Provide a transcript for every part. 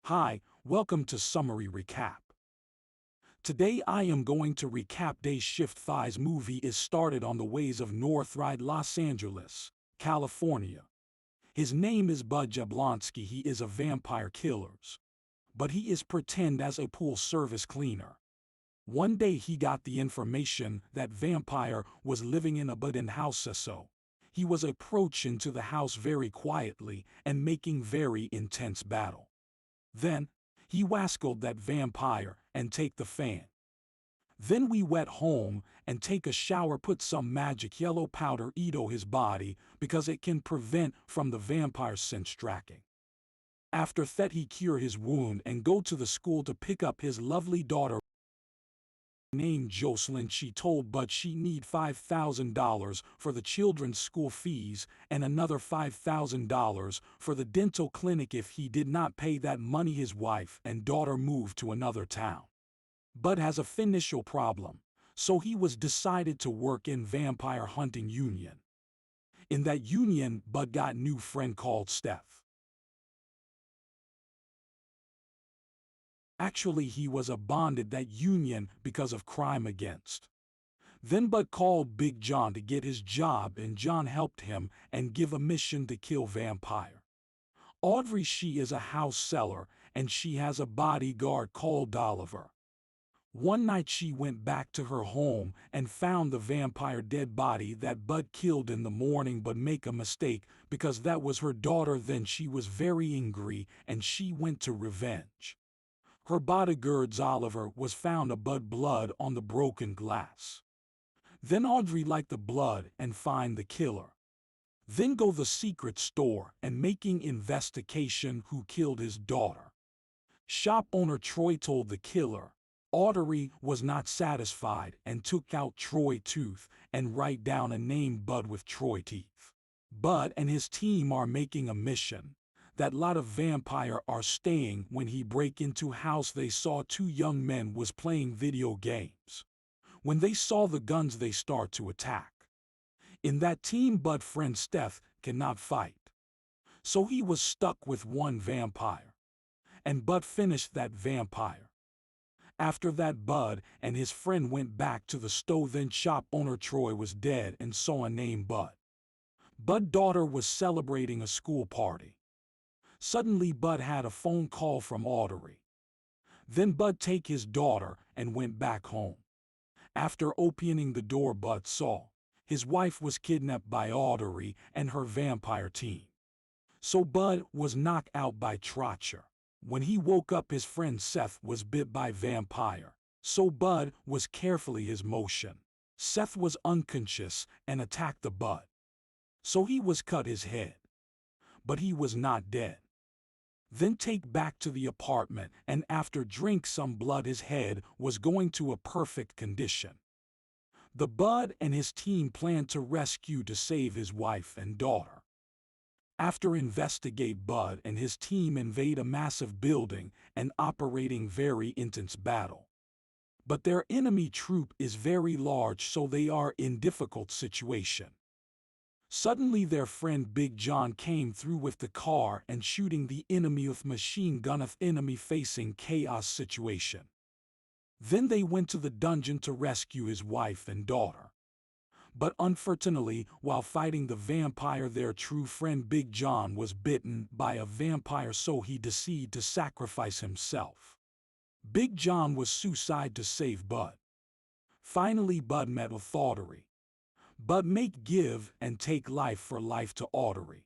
Hi, welcome to Summary Recap. Today I am going to recap Day Shift Thigh's movie is started on the ways of Northride, Los Angeles, California. His name is Bud Jablonski. He is a vampire killer, but he is pretend as a pool service cleaner. One day he got the information that vampire was living in a abandoned house, so he was approaching to the house very quietly and making very intense battle. Then, he waskled that vampire and take the fan. Then we went home and take a shower, put some magic yellow powder into his body because it can prevent from the vampire sense tracking. After that he cure his wound and go to the school to pick up his lovely daughter named Jocelyn. She told Bud she need $5,000 for the children's school fees and another $5,000 for the dental clinic. If he did not pay that money, his wife and daughter moved to another town. Bud has a financial problem, so he was decided to work in vampire hunting union. In that union, Bud got new friend called Steph. Actually, he was abandoned that union because of crime against. Then Bud called Big John to get his job, and John helped him and give a mission to kill vampire. Audrey, she is a house seller and she has a bodyguard called Oliver. One night she went back to her home and found the vampire dead body that Bud killed in the morning, but make a mistake because that was her daughter. Then she was very angry and she went to revenge. Her bodyguard's Oliver was found a Bud blood on the broken glass. Then Audrey liked the blood and find the killer. Then go the secret store and making investigation who killed his daughter. Shop owner Troy told the killer. Audrey was not satisfied and took out Troy tooth and write down a name Bud with Troy teeth. Bud and his team are making a mission. That lot of vampire are staying. When he break into house, they saw two young men was playing video games. When they saw the guns, they start to attack. In that team, Bud friend Steph cannot fight, so he was stuck with one vampire, and Bud finished that vampire. After that, Bud and his friend went back to the store. Then shop owner Troy was dead and saw a name Bud. Bud's daughter was celebrating a school party. Suddenly Bud had a phone call from Audrey. Then Bud take his daughter and went back home. After opening the door, Bud saw his wife was kidnapped by Audrey and her vampire team. So Bud was knocked out by Trotcher. When he woke up, his friend Seth was bit by vampire. So Bud was carefully his motion. Seth was unconscious and attacked the Bud. So he was cut his head. But he was not dead. Then take back to the apartment and after drink some blood, his head was going to a perfect condition. The Bud and his team planned to rescue to save his wife and daughter. After investigate, Bud and his team invade a massive building and operating very intense battle. But their enemy troop is very large, so they are in difficult situation. Suddenly their friend Big John came through with the car and shooting the enemy with machine gun of enemy facing chaos situation. Then they went to the dungeon to rescue his wife and daughter. But unfortunately, while fighting the vampire, their true friend Big John was bitten by a vampire, so he decided to sacrifice himself. Big John was suicide to save Bud. Finally Bud met with Audrey. Bud make give and take life for life to Audrey.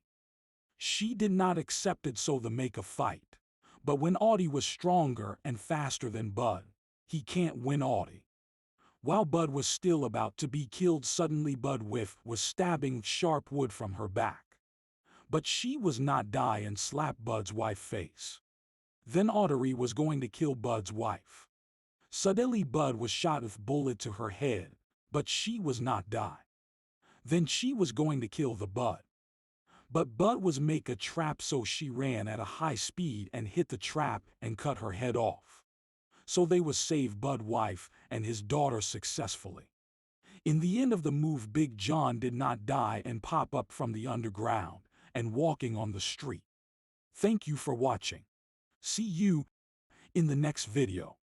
She did not accept it, so they make a fight. But when Audie was stronger and faster than Bud, he can't win Audie. While Bud was still about to be killed, suddenly Bud was stabbing sharp wood from her back. But she was not die and slapped Bud's wife's face. Then Audrey was going to kill Bud's wife. Suddenly Bud was shot with bullet to her head, but she was not die. Then she was going to kill the Bud. But Bud was make a trap, so she ran at a high speed and hit the trap and cut her head off. So they was save Bud's wife and his daughter successfully. In the end of the movie, Big John did not die and pop up from the underground and walking on the street. Thank you for watching. See you in the next video.